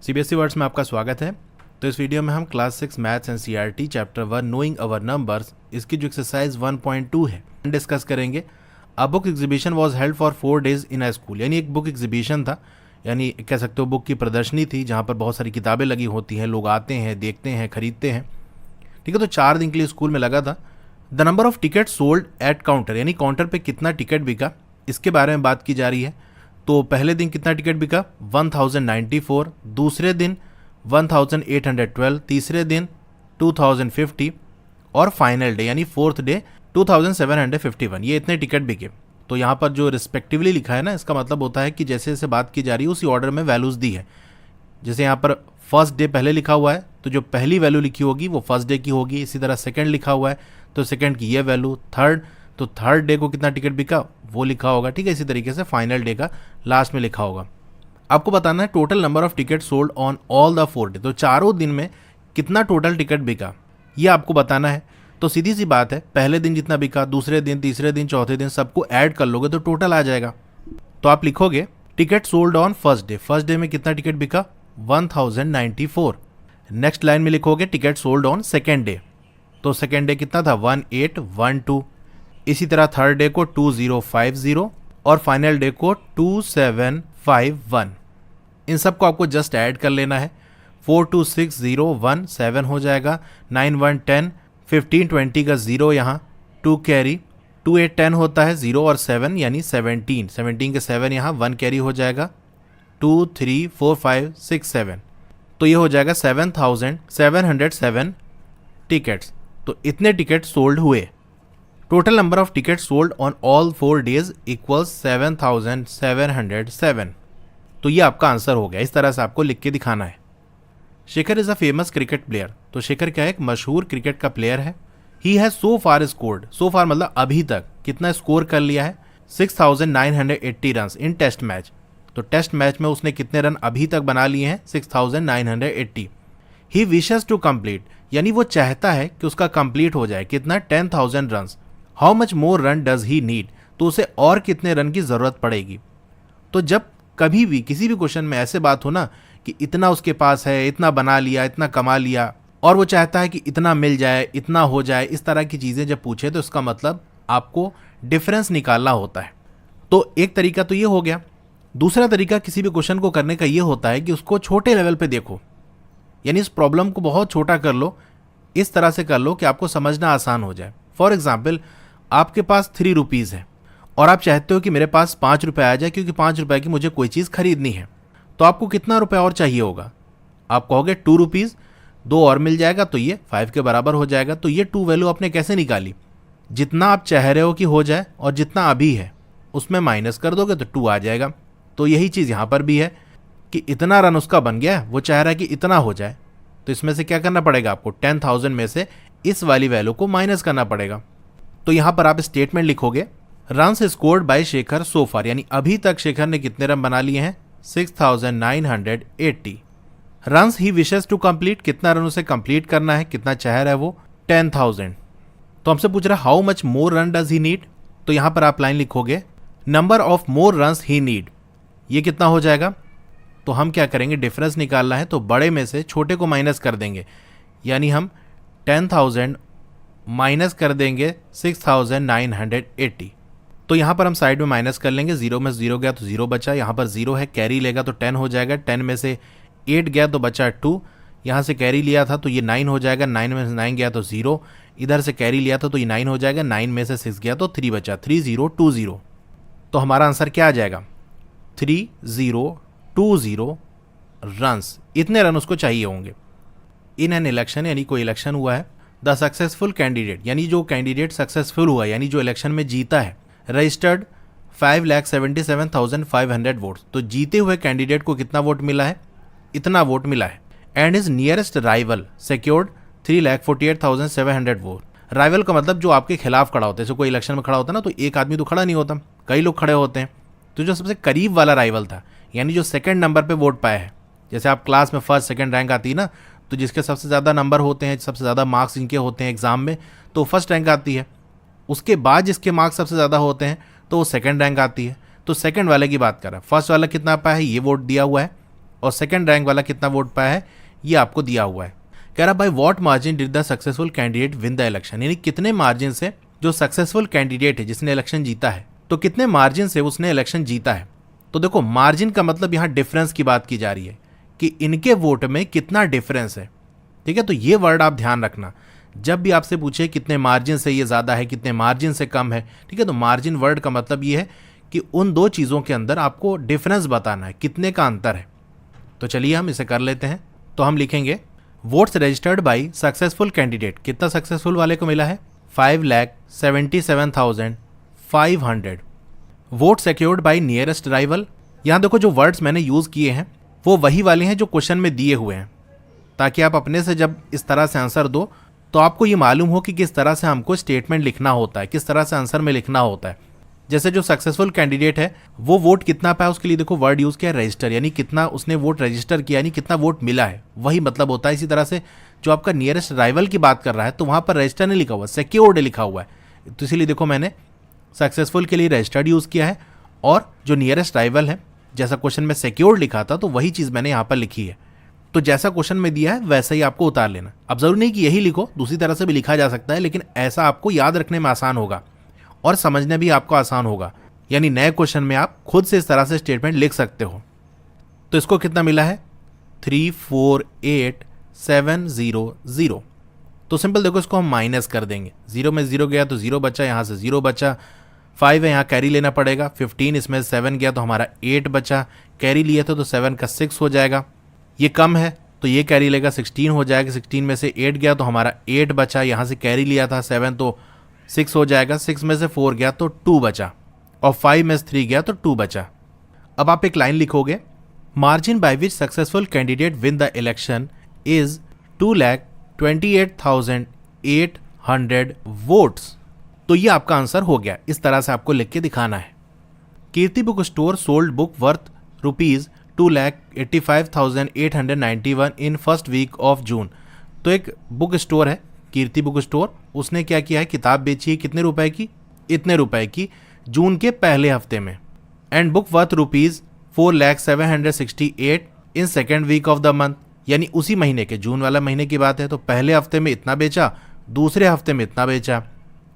CBSE words में आपका स्वागत है। तो इस वीडियो में हम class 6 maths and CERT chapter 1 knowing our numbers इसकी जो एक्सरसाइज 1.2 है डिस्कस करेंगे। A book exhibition was held for 4 days in a school, यानी एक बुक एग्जीबिशन था, यानी कह सकते हो बुक की प्रदर्शनी थी जहाँ पर बहुत सारी किताबें लगी होती हैं, लोग आते हैं, देखते हैं, खरीदते हैं। ठीक है, तो 4 दिन के लिए स्कूल में लगा था। The number of ticket sold at counter, यानी काउंटर पे कितना टिकट बिका इसके बारे में बात की जा रही है। तो पहले दिन कितना टिकट बिका 1094, दूसरे दिन 1812, तीसरे दिन 2050 और फाइनल डे यानी फोर्थ डे 2751। ये इतने टिकट बिके। तो यहाँ पर जो रिस्पेक्टिवली लिखा है ना, इसका मतलब होता है कि जैसे जैसे बात की जा रही है उसी ऑर्डर में वैल्यूज़ दी है। जैसे यहाँ पर फर्स्ट डे पहले लिखा हुआ है तो जो पहली वैल्यू लिखी होगी वो फर्स्ट डे की होगी। इसी तरह सेकंड लिखा हुआ है तो सेकंड की ये वैल्यू, थर्ड तो थर्ड डे को कितना टिकट बिका वो लिखा होगा। ठीक है, इसी तरीके से फाइनल डे का लास्ट में लिखा होगा। आपको बताना है total number of ticket sold on all the 4 day, तो चारों दिन में कितना टोटल टिकट बिका ये आपको बताना है। तो सीधी सी बात है, पहले दिन जितना बिका, दूसरे दिन, तीसरे दिन, चौथे दिन सबको ऐड कर लोगे तो टोटल आ जाएगा। तो आप लिखोगे ticket sold on first day, first day में कितना टिकट बिका 1094। नेक्स्ट लाइन में लिखोगे ticket sold on second day, तो सेकेंड डे कितना था 1812। इसी तरह थर्ड डे को 2050 और फाइनल डे को 2751। इन सबको आपको जस्ट ऐड कर लेना है। 426017 हो जाएगा, 9110, 1520 का 0 यहाँ, 2 कैरी, 2810 होता है 0 और 7 यानी 17, 17 के 7 यहाँ 1 कैरी हो जाएगा, 2 3 4 5 6 7, तो ये हो जाएगा 7707 टिकट्स। तो इतने टिकट सोल्ड हुए। Total number of ticket sold on all 4 days equals 7707। तो ये आपका आंसर हो गया। इस तरह से आपको लिख के दिखाना है। Shekhar is a famous cricket player, तो शेखर क्या है, एक मशहूर क्रिकेट का प्लेयर है। He has so far scored, सो फार मतलब अभी तक कितना स्कोर कर लिया है 6980 रन इन टेस्ट मैच। तो टेस्ट मैच में उसने कितने रन अभी तक बना लिए हैं 6980। ही विशेस टू कंप्लीट, यानी वो चाहता है कि उसका कंप्लीट हो जाए कितना 10,000 run. How much more run does he need, तो उसे और कितने रन की ज़रूरत पड़ेगी। तो जब कभी भी किसी भी क्वेश्चन में ऐसे बात हो ना कि इतना उसके पास है, इतना बना लिया, इतना कमा लिया, और वो चाहता है कि इतना मिल जाए, इतना हो जाए, इस तरह की चीज़ें जब पूछे तो इसका मतलब आपको डिफरेंस निकालना होता है। तो एक तरीका तो ये हो गया। दूसरा तरीका किसी भी क्वेश्चन को करने का ये होता है कि उसको छोटे लेवल पे देखो, यानी इस प्रॉब्लम को बहुत छोटा कर लो, इस तरह से कर लो कि आपको समझना आसान हो जाए। फॉर एग्जाम्पल, आपके पास 3 रुपीज़ है और आप चाहते हो कि मेरे पास 5 रुपये आ जाए क्योंकि 5 रुपये की मुझे कोई चीज़ खरीदनी है। तो आपको कितना रुपया और चाहिए होगा, आप कहोगे 2 रुपीज़, 2 और मिल जाएगा तो ये 5 के बराबर हो जाएगा। तो ये 2 वैल्यू आपने कैसे निकाली, जितना आप चाह रहे हो कि हो जाए और जितना अभी है उसमें माइनस कर दोगे तो 2 आ जाएगा। तो यही चीज़ यहाँ पर भी है कि इतना रन उसका बन गया, वो चाह रहा है कि इतना हो जाए, तो इसमें से क्या करना पड़ेगा आपको 10,000 में से इस वाली वैल्यू को माइनस करना पड़ेगा। तो यहाँ पर आप स्टेटमेंट लिखोगे रन्स स्कोर्ड बाय शेखर सो फार, यानी अभी तक शेखर ने कितने रन बना लिए हैं 6980 runs. He wishes to complete, कितना रन उसे कंप्लीट करना है, कितना चाह रहा है वो 10,000। तो हमसे पूछ रहा है how much more run does he need, तो यहाँ पर आप लाइन लिखोगे number of more runs he need. ये कितना हो जाएगा, तो हम क्या करेंगे, डिफरेंस निकालना है तो बड़े में से छोटे को माइनस कर देंगे, यानी हम 10,000 माइनस कर देंगे 6980। तो यहाँ पर हम साइड में माइनस कर लेंगे, 0 में 0 गया तो 0 बचा, यहाँ पर 0 है, कैरी लेगा तो 10 हो जाएगा, 10 में से 8 गया तो बचा 2, यहाँ से कैरी लिया था तो ये 9 हो जाएगा, 9 में से 9 गया तो 0, इधर से कैरी लिया था तो ये 9 हो जाएगा, 9 में से 6 गया तो 3 बचा, 3020। तो हमारा आंसर क्या आ जाएगा 3020 रन्स। इतने रन उसको चाहिए होंगे। इन एन इलेक्शन, यानी कोई इलेक्शन हुआ है, द सक्सेसफुल कैंडिडेट, यानी जो कैंडिडेट सक्सेसफुल हुआ, यानी जो इलेक्शन में जीता है, रजिस्टर्ड 5,77,500 वोट्स। तो जीते हुए कैंडिडेट को कितना वोट मिला है, इतना वोट मिला है। And is nearest rival secured 3,48,700 vote. Rival का मतलब जो आपके खिलाफ खड़ा होता है। जैसे कोई इलेक्शन में खड़ा होता है ना, तो एक आदमी तो खड़ा नहीं होता, कई लोग खड़े होते हैं। तो जो सबसे करीब वाला राइवल था, यानी जो सेकंड नंबर पे वोट पाया है, जैसे आप क्लास में फर्स्ट सेकंड रैंक आती है ना, तो जिसके सबसे ज़्यादा नंबर होते हैं, सबसे ज़्यादा मार्क्स जिनके होते हैं एग्जाम में, तो फर्स्ट रैंक आती है। उसके बाद जिसके मार्क्स सबसे ज़्यादा होते हैं तो वो सेकंड रैंक आती है। तो सेकंड वाले की बात कर रहा है। फर्स्ट वाला कितना पाया है, ये वोट दिया हुआ है, और सेकंड रैंक वाला कितना वोट पाया है ये आपको दिया हुआ है। कह रहा by what margin did the successful candidate win the election, यानी कितने मार्जिन से जो सक्सेसफुल कैंडिडेट है जिसने इलेक्शन जीता है तो कितने मार्जिन से उसने इलेक्शन जीता है। तो देखो मार्जिन का मतलब यहाँ डिफरेंस की बात की जा रही है कि इनके वोट में कितना डिफरेंस है, ठीक है। तो ये वर्ड आप ध्यान रखना जब भी आपसे पूछे कितने मार्जिन से ये ज़्यादा है कितने मार्जिन से कम है, ठीक है। तो मार्जिन वर्ड का मतलब ये है कि उन दो चीज़ों के अंदर आपको डिफरेंस बताना है, कितने का अंतर है। तो चलिए हम इसे कर लेते हैं। तो हम लिखेंगे votes registered by successful candidate, कितना सक्सेसफुल वाले को मिला है 5,77,500। Vote secured by nearest rival, यहाँ देखो जो वर्ड्स मैंने यूज़ किए हैं वो वही वाले हैं जो क्वेश्चन में दिए हुए हैं, ताकि आप अपने से जब इस तरह से आंसर दो तो आपको ये मालूम हो कि किस तरह से हमको स्टेटमेंट लिखना होता है, किस तरह से आंसर में लिखना होता है। जैसे जो सक्सेसफुल कैंडिडेट है वो वोट कितना पाया उसके लिए देखो वर्ड यूज़ किया रजिस्टर, यानी कितना उसने वोट रजिस्टर किया, यानी कितना वोट मिला है, वही मतलब होता है। इसी तरह से जो आपका नियरेस्ट राइवल की बात कर रहा है तो वहाँ पर रजिस्टर नहीं लिखा हुआ, सिक्योर्ड लिखा हुआ है। तो इसीलिए देखो मैंने सक्सेसफुल के लिए रजिस्टर्ड यूज़ किया है और जो नियरेस्ट राइवल है जैसा क्वेश्चन में सिक्योर्ड लिखा था तो वही चीज़ मैंने यहाँ पर लिखी है। तो जैसा क्वेश्चन में दिया है वैसा ही आपको उतार लेना। अब जरूरी नहीं कि यही लिखो, दूसरी तरह से भी लिखा जा सकता है, लेकिन ऐसा आपको याद रखने में आसान होगा और समझने भी आपको आसान होगा। यानी नए क्वेश्चन में आप खुद से इस तरह से स्टेटमेंट लिख सकते हो। तो इसको कितना मिला है 348,700। तो सिंपल देखो इसको हम माइनस कर देंगे, 0 में 0 गया तो 0 बचा, यहाँ से 0 बचा, 5 है यहाँ कैरी लेना पड़ेगा, 15 इसमें 7 गया तो हमारा 8 बचा, कैरी लिए थे तो 7 का 6 हो जाएगा। ये कम है तो ये कैरी लेगा 16 हो जाएगा, 16 में से 8 गया तो हमारा 8 बचा, यहाँ से कैरी लिया था 7 तो 6 हो जाएगा, 6 में से 4 गया तो 2 बचा और 5 में से 3 गया तो 2 बचा। अब आप एक लाइन लिखोगे margin by which successful candidate win the election is 2,28,800 votes. तो ये आपका आंसर हो गया। इस तरह से आपको लिख के दिखाना है। Kirti book store sold book worth ₹2,85,891 in first week of June. तो एक बुक स्टोर है कीर्ति बुक स्टोर, उसने क्या किया है किताब बेची है कितने रुपए की, इतने रुपए की जून के पहले हफ्ते में। And book worth ₹4,07,668 in second week of the month, यानी उसी महीने के जून वाला महीने की बात है। तो पहले हफ्ते में इतना बेचा, दूसरे हफ्ते में इतना बेचा।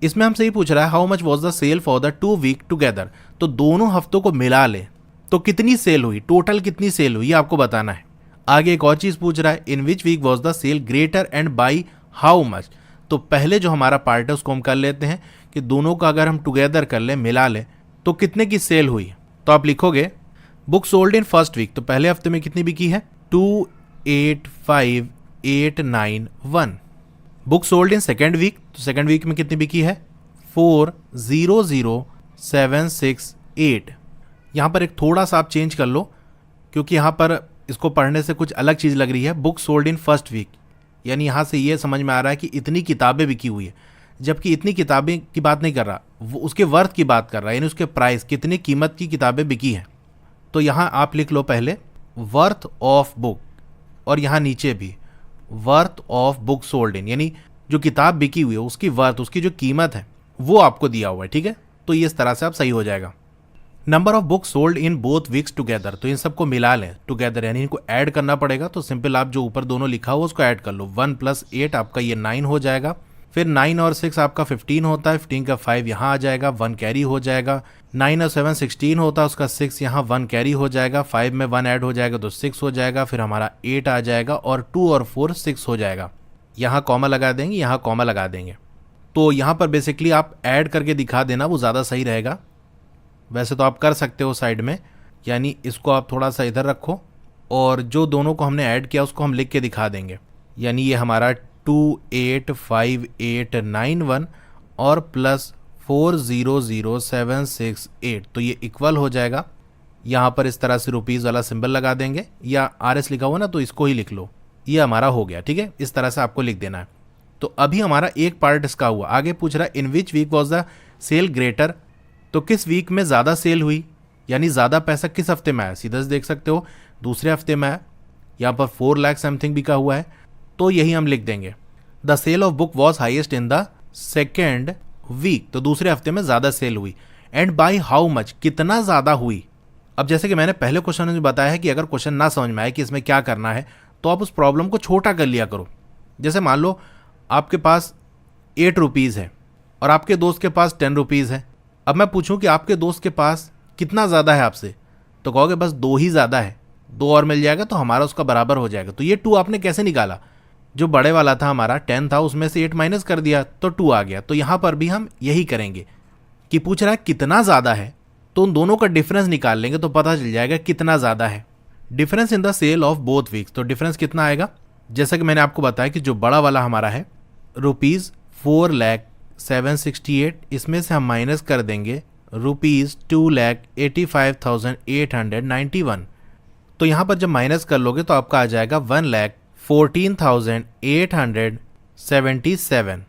इसमें हमसे ही पूछ रहा है how much was the sale for the 2 week together. तो दोनों हफ्तों को मिला ले तो कितनी सेल हुई, टोटल कितनी सेल हुई, ये आपको बताना है। आगे एक और चीज़ पूछ रहा है in which week was the sale greater and by how much. तो पहले जो हमारा पार्ट है उसको हम कर लेते हैं कि दोनों का अगर हम टुगेदर कर लें, मिला लें, तो कितने की सेल हुई। तो आप लिखोगे book sold in first week, तो पहले हफ्ते में कितनी बिकी है 285,891। Book sold in second week, तो सेकेंड वीक में कितनी बिकी है 400,768। यहाँ पर एक थोड़ा सा आप चेंज कर लो क्योंकि यहाँ पर इसको पढ़ने से कुछ अलग चीज़ लग रही है। Book sold in first week, यानी यहाँ से ये समझ में आ रहा है कि इतनी किताबें बिकी हुई है, जबकि इतनी किताबें की बात नहीं कर रहा, वो उसके वर्थ की बात कर रहा है, यानी उसके प्राइस, कितनी कीमत की किताबें बिकी हैं। तो यहाँ आप लिख लो पहले वर्थ ऑफ बुक और यहाँ नीचे भी वर्थ ऑफ बुक सोल्ड इन, यानी जो किताब बिकी हुई है उसकी वर्थ, उसकी जो कीमत है वो आपको दिया हुआ है, ठीक है। तो ये इस तरह से आप सही हो जाएगा। Number of book sold in both weeks together, तो इन सबको मिला लें टुगेदर, यानी इनको ऐड करना पड़ेगा। तो सिंपल आप जो ऊपर दोनों लिखा हुआ उसको ऐड कर लो, 1 + 8 आपका ये 9 हो जाएगा। फिर 9 और 6 आपका 15 होता है, 15 का 5 यहाँ आ जाएगा, 1 कैरी हो जाएगा। 9 और 7 16 होता है, उसका 6 यहाँ 1 कैरी हो जाएगा, 5 में 1 ऐड हो जाएगा तो 6 हो जाएगा। फिर हमारा 8 आ जाएगा और 2 और 4 6 हो जाएगा। यहाँ कॉमा लगा देंगे, यहाँ कॉमा लगा देंगे। तो यहाँ पर बेसिकली आप ऐड करके दिखा देना, वो ज़्यादा सही रहेगा। वैसे तो आप कर सकते हो साइड में, यानी इसको आप थोड़ा सा इधर रखो और जो दोनों को हमने ऐड किया उसको हम लिख के दिखा देंगे। यानी ये हमारा 285,891 और प्लस 400,768, तो ये इक्वल हो जाएगा। यहाँ पर इस तरह से रुपीज़ वाला सिंबल लगा देंगे, या RS लिखा हुआ ना तो इसको ही लिख लो, ये हमारा हो गया, ठीक है। इस तरह से आपको लिख देना है। तो अभी हमारा एक पार्ट इसका हुआ। आगे पूछ रहा है in which week was the sale greater, तो किस वीक में ज़्यादा सेल हुई, यानी ज़्यादा पैसा किस हफ्ते में आया। सीधा से देख सकते हो दूसरे हफ्ते में आया, यहाँ पर 4 लाख समथिंग बिका हुआ है, तो यही हम लिख देंगे the sale of book was highest in the second week, तो दूसरे हफ्ते में ज़्यादा सेल हुई। एंड बाई हाउ मच, कितना ज़्यादा हुई। अब जैसे कि मैंने पहले क्वेश्चन में बताया है कि अगर क्वेश्चन ना समझ में आए कि इसमें क्या करना है तो आप उस प्रॉब्लम को छोटा कर लिया करो। जैसे मान लो आपके पास 8 रुपीज़ है और आपके दोस्त के पास 10 रुपीज़ है। अब मैं पूछूं कि आपके दोस्त के पास कितना ज़्यादा है आपसे, तो कहोगे बस 2 ही ज़्यादा है, 2 और मिल जाएगा तो हमारा उसका बराबर हो जाएगा। तो ये 2 आपने कैसे निकाला, जो बड़े वाला था हमारा 10 था उसमें से 8 माइनस कर दिया तो 2 आ गया। तो यहाँ पर भी हम यही करेंगे कि पूछ रहा है कितना ज़्यादा है, तो उन दोनों का डिफरेंस निकाल लेंगे तो पता चल जाएगा कितना ज़्यादा है। Difference in the sale of both weeks, तो डिफरेंस कितना आएगा, जैसा कि मैंने आपको बताया कि जो बड़ा वाला हमारा है ₹4,0768, इसमें से हम माइनस कर देंगे ₹2,85,891। तो यहाँ पर जब माइनस कर लोगे तो आपका आ जाएगा 1,14,877,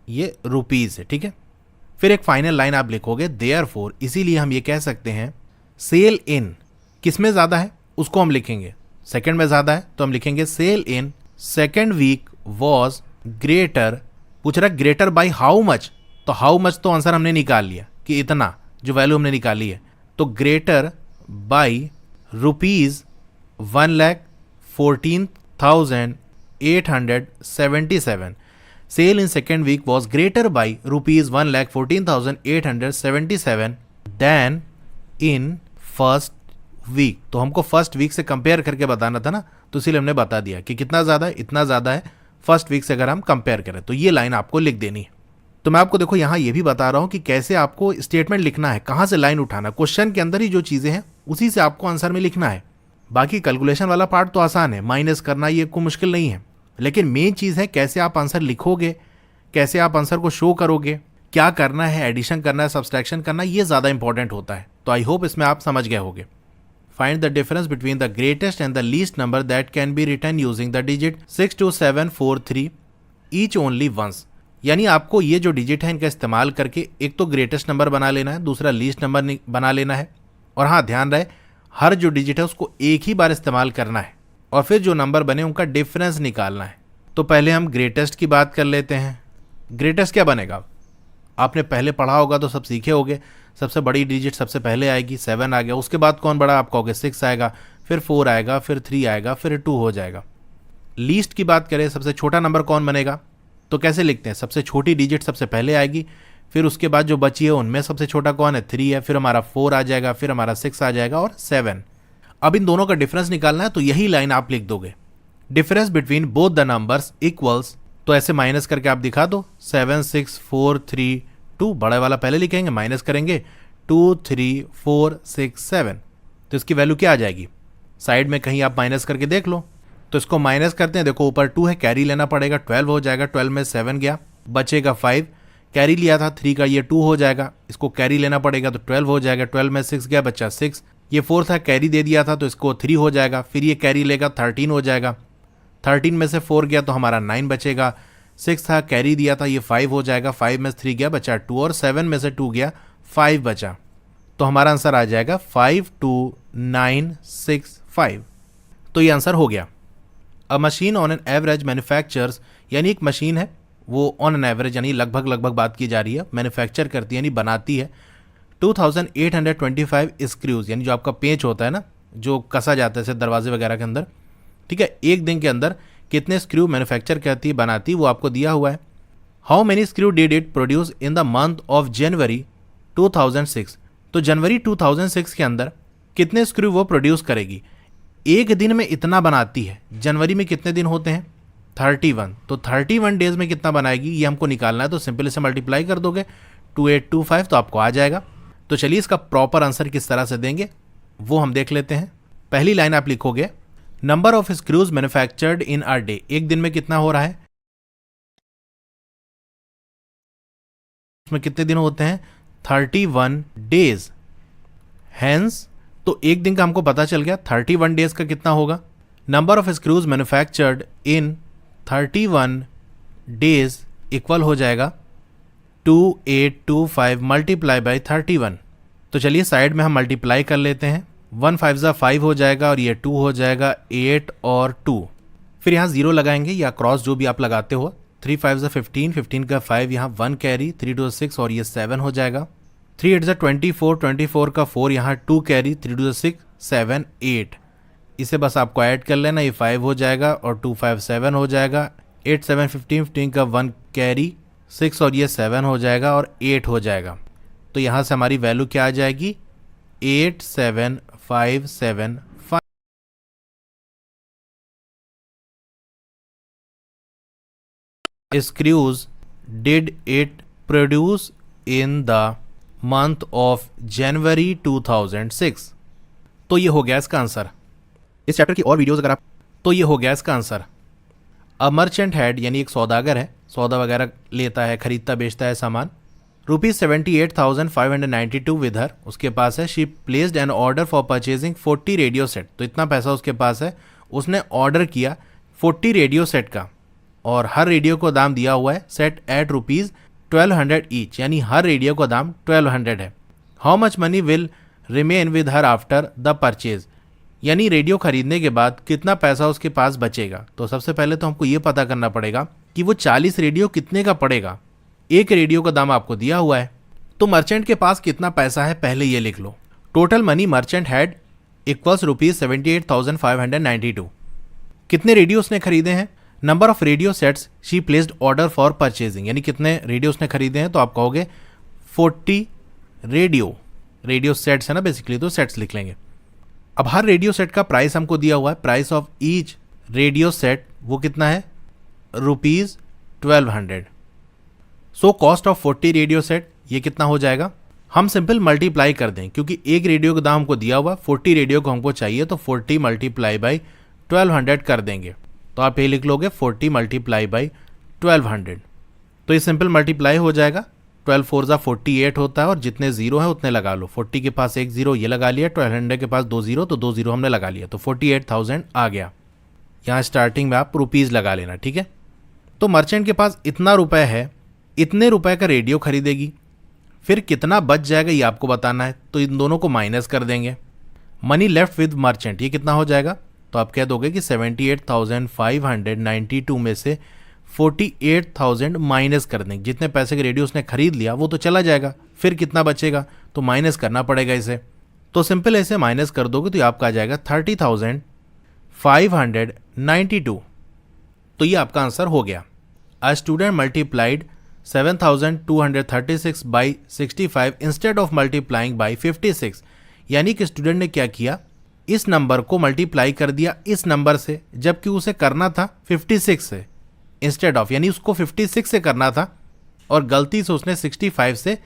ये रुपीज़ है, ठीक है। फिर एक फाइनल लाइन आप लिखोगे देयरफॉर, इसीलिए हम ये कह सकते हैं सेल इन किस में ज़्यादा है उसको हम लिखेंगे सेकंड में ज़्यादा है तो हम लिखेंगे sale in second week was greater. पूछ रहा है ग्रेटर बाई हाउ मच, तो हाउ मच तो आंसर हमने निकाल लिया कि इतना, जो वैल्यू हमने निकाली है। तो greater by ₹1,14,877। Sale in second week was greater by ₹1,14,877 than in first week. तो हमको फर्स्ट वीक से कंपेयर करके बताना था ना, तो इसीलिए हमने बता दिया कि कितना ज़्यादा है, इतना ज़्यादा है फर्स्ट वीक से अगर हम कंपेयर करें। तो ये लाइन आपको लिख देनी है। तो मैं आपको देखो यहाँ ये भी बता रहा हूँ कि कैसे आपको स्टेटमेंट लिखना है, कहाँ से लाइन उठाना। क्वेश्चन के अंदर ही जो चीज़ें हैं उसी से आपको आंसर में लिखना है। बाकी कैलकुलेशन वाला पार्ट तो आसान है, माइनस करना ये कोई मुश्किल नहीं है, लेकिन मेन चीज़ है कैसे आप आंसर लिखोगे, कैसे आप आंसर को शो करोगे, क्या करना है, एडिशन करना है, सब्सट्रैक्शन करना है, ये ज़्यादा इंपॉर्टेंट होता है। तो आई होप इसमें आप समझ गए होगे। Find the difference between the greatest and the least number that can be written using the digit 62743 each only once. यानी आपको ये जो डिजिट है इनका इस्तेमाल करके एक तो ग्रेटेस्ट नंबर बना लेना है, दूसरा लीस्ट नंबर बना लेना है। और हाँ, ध्यान रहे हर जो डिजिट है उसको एक ही बार इस्तेमाल करना है और फिर जो नंबर बने उनका डिफरेंस निकालना है। तो पहले हम ग्रेटेस्ट की बात कर लेते हैं। ग्रेटेस्ट क्या बनेगा, आपने पहले पढ़ा होगा तो सब सीखे होगे। सबसे बड़ी डिजिट सबसे पहले आएगी, 7 आ गया। उसके बाद कौन बड़ा, आप कहोगे 6 आएगा, फिर 4 आएगा, फिर 3 आएगा, फिर 2 हो जाएगा। लीस्ट की बात करें, सबसे छोटा नंबर कौन बनेगा, तो कैसे लिखते हैं, सबसे छोटी डिजिट सबसे पहले आएगी, फिर उसके बाद जो बची है उनमें सबसे छोटा कौन है, 3 है, फिर हमारा 4 आ जाएगा, फिर हमारा 6 आ जाएगा और 7। अब इन दोनों का डिफरेंस निकालना है तो यही लाइन आप लिख दोगे, difference between both the numbers equals. तो ऐसे माइनस करके आप दिखा दो, 76432, बड़ा वाला पहले लिखेंगे, माइनस करेंगे 23467। तो इसकी वैल्यू क्या आ जाएगी, साइड में कहीं आप माइनस करके देख लो। तो इसको माइनस करते हैं, देखो ऊपर 2 है, कैरी लेना पड़ेगा, 12 हो जाएगा, 12 में 7 गया, बचेगा 5, कैरी लिया था 3 का, ये 2 हो जाएगा, इसको कैरी लेना पड़ेगा तो 12 हो जाएगा, 12 में 6 गया, बचा 6, ये 4 था, कैरी दे दिया था तो इसको 3 हो जाएगा, फिर ये कैरी लेगा 13 हो जाएगा, 13 में से 4 गया तो हमारा 9 बचेगा, 6 था, कैरी दिया था, ये 5 हो जाएगा, 5 में से 3 गया, बचा 2 और 7 में से 2 गया, 5 बचा। तो हमारा आंसर आ जाएगा 52965। तो ये आंसर हो गया। A machine on an average manufactures, यानी एक मशीन है वो ऑन एन एवरेज यानी लगभग बात की जा रही है, मैन्युफैक्चर करती है यानी बनाती है 2825 स्क्रूज, यानी जो आपका पेंच होता है ना जो कसा जाता है दरवाजे वगैरह के अंदर, ठीक है। एक दिन के अंदर कितने स्क्रू मैन्युफैक्चर करती है, बनाती है, वो आपको दिया हुआ है। How many screw did it produce in the month of January 2006। तो जनवरी 2006 के अंदर कितने स्क्रू वो प्रोड्यूस करेगी। एक दिन में इतना बनाती है, जनवरी में कितने दिन होते हैं 31, तो 31 डेज में कितना बनाएगी ये हमको निकालना है। तो सिंपल से मल्टीप्लाई कर दोगे 2825 तो आपको आ जाएगा। तो चलिए इसका प्रॉपर आंसर किस तरह से देंगे वो हम देख लेते हैं। पहली लाइन आप लिखोगे number of screws manufactured in a day, एक दिन में कितना हो रहा है, उसमें कितने दिन होते हैं 31 डेज। हेंस तो एक दिन का हमको पता चल गया, 31 डेज का कितना होगा, number of screws manufactured in 31 days equal हो जाएगा 2825 मल्टीप्लाई बाई 31। तो चलिए साइड में हम मल्टीप्लाई कर लेते हैं, 1 5 ज़ा 5 हो जाएगा और ये 2 हो जाएगा 8 और 2, फिर यहाँ 0 लगाएंगे या क्रॉस जो भी आप लगाते हो, 3 5 ज़ा 15, 15 का 5 यहाँ 1 कैरी, 3 2 6 और ये 7 हो जाएगा। 3 8 24, 24 का 4 यहाँ 2 कैरी, 3 2 6 7 8, इसे बस आपको ऐड कर लेना, ये 5 हो जाएगा और 2 5 7 हो जाएगा, 8 7 15, 15 का 1 कैरी 6 और ये 7 हो जाएगा और 8 हो जाएगा। तो यहाँ से हमारी वैल्यू क्या आ जाएगी 87575। Screws did it produce in the month of January 2006? तो ये हो गया इसका आंसर। इस चैप्टर की और वीडियोस अगर आप, तो ये हो गया इसका आंसर। अ मर्चेंट हैड यानी एक सौदागर है, सौदा वगैरह लेता है, खरीदता बेचता है सामान। ₹78,592 विद हर, उसके पास है। She placed an order for purchasing 40 radio set, तो इतना पैसा उसके पास है, उसने ऑर्डर किया 40 रेडियो सेट का और हर रेडियो को दाम दिया हुआ है सेट एट ₹1200 ईच, यानी हर रेडियो का दाम 1200 है। How much money will remain with her after the purchase, यानी रेडियो खरीदने के बाद कितना पैसा उसके पास बचेगा। तो सबसे पहले तो हमको ये पता करना पड़ेगा कि वो 40 रेडियो कितने का पड़ेगा। एक रेडियो का दाम आपको दिया हुआ है, तो मर्चेंट के पास कितना पैसा है पहले ये लिख लो। Total money merchant had equals ₹78,592। कितने रेडियो उसने खरीदे हैं, number of radio sets she placed order for purchasing, यानी कितने रेडियो उसने खरीदे हैं, तो आप कहोगे 40 रेडियो सेट्स है ना बेसिकली, तो सेट्स लिख लेंगे। अब हर रेडियो सेट का प्राइस हमको दिया हुआ है, price of each radio set वो कितना है ₹1200। So cost of 40 radio set ये कितना हो जाएगा, हम सिंपल मल्टीप्लाई कर दें क्योंकि एक रेडियो का दाम हमको दिया हुआ, 40 रेडियो को हमको चाहिए, तो 40 मल्टीप्लाई बाई 1200 कर देंगे। तो आप ये लिख लोगे 40 मल्टीप्लाई बाई 1200, तो ये सिंपल मल्टीप्लाई हो जाएगा। 12 4 जा 48 होता है और जितने जीरो हैं उतने लगा लो। 40 के पास एक जीरो ये लगा लिया, 1200 के पास 2 जीरो, तो 2 जीरो हमने लगा लिया, तो 48,000 आ गया। यहाँ स्टार्टिंग में आप रुपीज़ लगा लेना, ठीक है। तो मर्चेंट के पास इतना रुपए है, इतने रुपए का रेडियो खरीदेगी, फिर कितना बच जाएगा ये आपको बताना है, तो इन दोनों को माइनस कर देंगे। मनी लेफ्ट विद मर्चेंट ये कितना हो जाएगा, तो आप कह दोगे कि 78,592 में से 48,000 माइनस कर देंगे। जितने पैसे के रेडियो उसने खरीद लिया वो तो चला जाएगा, फिर कितना बचेगा तो माइनस करना पड़ेगा इसे। तो सिंपल ऐसे माइनस कर दोगे तो ये आपका आ जाएगा 30,592। तो ये आपका आंसर हो गया। A student multiplied 7,236 by 65 instead of multiplying by 56, यानी कि स्टूडेंट ने क्या किया, इस नंबर को मल्टीप्लाई कर दिया इस नंबर से, जबकि उसे करना था 56 से इंस्टेड ऑफ, यानी उसको 56 से करना था और गलती से उसने 65 से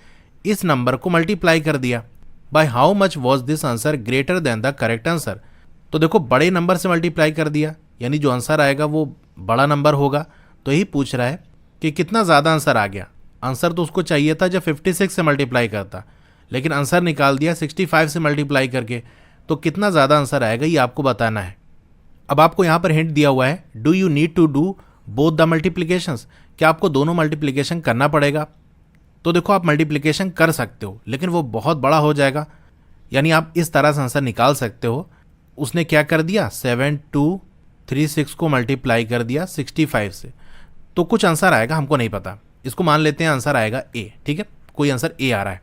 इस नंबर को मल्टीप्लाई कर दिया। By how much was this answer greater than the correct answer, तो देखो बड़े नंबर से मल्टीप्लाई कर दिया, यानी जो आंसर आएगा वो बड़ा नंबर होगा। तो यही पूछ रहा है कि कितना ज़्यादा आंसर आ गया। आंसर तो उसको चाहिए था जब 56 से मल्टीप्लाई करता, लेकिन आंसर निकाल दिया 65 से मल्टीप्लाई करके, तो कितना ज़्यादा आंसर आएगा ये आपको बताना है। अब आपको यहाँ पर हिंट दिया हुआ है, do you need to do both the multiplications, क्या आपको दोनों मल्टीप्लिकेशन करना पड़ेगा। तो देखो आप मल्टीप्लिकेशन कर सकते हो लेकिन वो बहुत बड़ा हो जाएगा, यानी आप इस तरह से आंसर निकाल सकते हो। उसने क्या कर दिया 7236 को मल्टीप्लाई कर दिया 65 से, तो कुछ आंसर आएगा, हमको नहीं पता, इसको मान लेते हैं आंसर आएगा ए, ठीक है, कोई आंसर ए आ रहा है।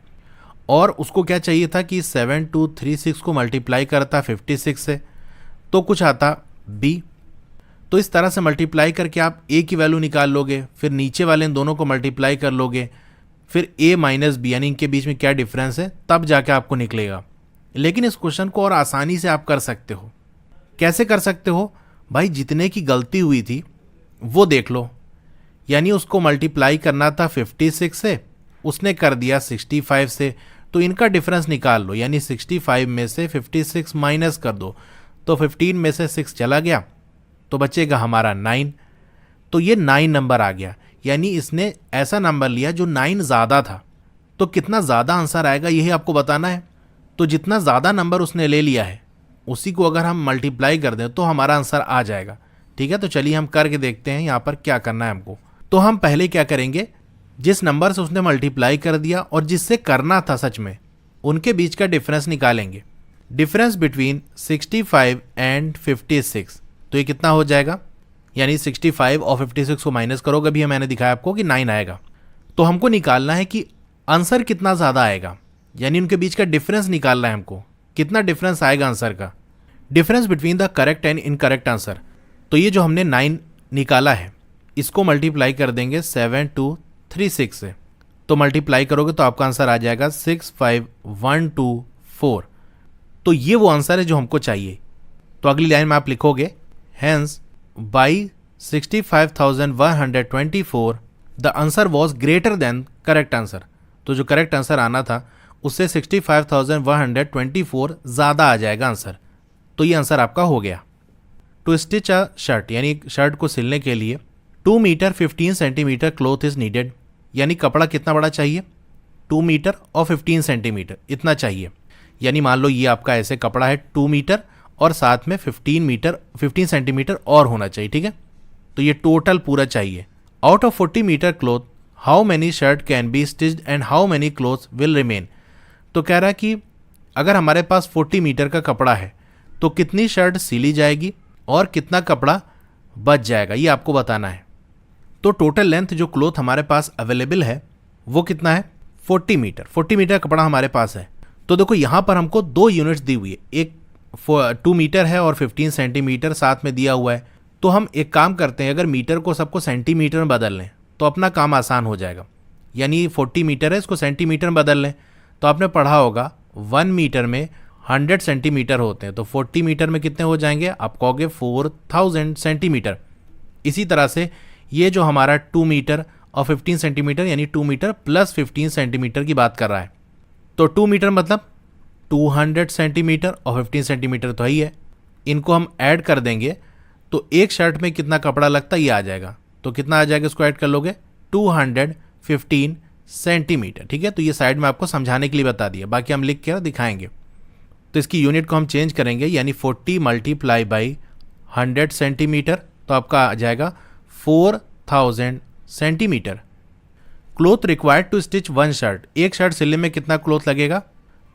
और उसको क्या चाहिए था कि 7236 को मल्टीप्लाई करता 56 से, तो कुछ आता बी। तो इस तरह से मल्टीप्लाई करके आप ए की वैल्यू निकाल लोगे, फिर नीचे वाले इन दोनों को मल्टीप्लाई कर लोगे, फिर ए माइनस बी यानी इनके बीच में क्या डिफरेंस है, तब जाके आपको निकलेगा। लेकिन इस क्वेश्चन को और आसानी से आप कर सकते हो। कैसे कर सकते हो भाई, जितने की गलती हुई थी वो देख लो, यानी उसको मल्टीप्लाई करना था 56 से, उसने कर दिया 65 से, तो इनका डिफरेंस निकाल लो, यानी 65 में से 56 माइनस कर दो, तो 15 में से 6 चला गया तो बचेगा हमारा 9, तो ये 9 नंबर आ गया, यानी इसने ऐसा नंबर लिया जो 9 ज़्यादा था। तो कितना ज़्यादा आंसर आएगा यही आपको बताना है। तो जितना ज़्यादा नंबर उसने ले लिया है उसी को अगर हम मल्टीप्लाई कर दें तो हमारा आंसर आ जाएगा, ठीक है। तो चलिए हम करके देखते हैं यहाँ पर क्या करना है हमको। तो हम पहले क्या करेंगे, जिस नंबर से उसने मल्टीप्लाई कर दिया और जिससे करना था सच में, उनके बीच का डिफरेंस निकालेंगे। डिफरेंस बिटवीन 65 एंड 56, तो ये कितना हो जाएगा, यानी 65 और 56 को माइनस करोगे, अभी मैंने दिखाया आपको कि 9 आएगा। तो हमको निकालना है कि आंसर कितना ज़्यादा आएगा। यानी उनके बीच का डिफरेंस निकालना है हमको, कितना डिफरेंस आएगा आंसर का, difference between the correct and incorrect answer. तो ये जो हमने 9 निकाला है इसको मल्टीप्लाई कर देंगे 7236 से, तो मल्टीप्लाई करोगे तो आपका आंसर आ जाएगा 65124। तो ये वो आंसर है जो हमको चाहिए। तो अगली लाइन में आप लिखोगे hence by 65,124 the answer was greater than correct answer. तो जो करेक्ट आंसर आना था उससे 65,124 ज़्यादा आ जाएगा आंसर। तो ये आंसर आपका हो गया। टू स्टिच अ शर्ट, यानी शर्ट को सिलने के लिए 2 metre 15 centimetre cloth is needed, यानी कपड़ा कितना बड़ा चाहिए, 2 मीटर और 15 सेंटीमीटर इतना चाहिए। यानी मान लो ये आपका ऐसे कपड़ा है 2 मीटर और साथ में 15 सेंटीमीटर और होना चाहिए, ठीक है। तो ये टोटल पूरा चाहिए। Out of 40 metre cloth how many shirt can be stitched and how many cloths will remain. तो कह रहा है कि अगर हमारे पास 40 मीटर का कपड़ा है तो कितनी शर्ट सिली जाएगी और कितना कपड़ा बच जाएगा, ये आपको बताना है। तो टोटल लेंथ जो क्लॉथ हमारे पास अवेलेबल है वो कितना है, 40 मीटर। 40 मीटर कपड़ा हमारे पास है। तो देखो यहाँ पर हमको 2 यूनिट्स दी हुई है, एक 2 मीटर है और 15 सेंटीमीटर साथ में दिया हुआ है। तो हम एक काम करते हैं, अगर मीटर को सबको सेंटीमीटर में बदल लें तो अपना काम आसान हो जाएगा। यानी 40 मीटर है, इसको सेंटीमीटर में बदल लें। तो आपने पढ़ा होगा 1 मीटर में 100 सेंटीमीटर होते हैं, तो 40 मीटर में कितने हो जाएंगे, आप कहोगे 4000 सेंटीमीटर। इसी तरह से ये जो हमारा 2 मीटर और 15 सेंटीमीटर यानी 2 मीटर प्लस 15 सेंटीमीटर की बात कर रहा है। तो 2 मीटर मतलब 200 सेंटीमीटर और 15 सेंटीमीटर तो ही है, इनको हम ऐड कर देंगे तो एक शर्ट में कितना कपड़ा लगता है ये आ जाएगा। तो कितना आ जाएगा, इसको ऐड कर लोगे 215 सेंटीमीटर, ठीक है। तो ये साइड में आपको समझाने के लिए बता दिया, बाकी हम लिख कर दिखाएंगे। तो इसकी यूनिट को हम चेंज करेंगे, यानी 40 मल्टीप्लाई बाई 100 सेंटीमीटर, तो आपका आ जाएगा 4000 centimetre. Cloth required to stitch 1 shirt, एक शर्ट सिलने में कितना क्लॉथ लगेगा,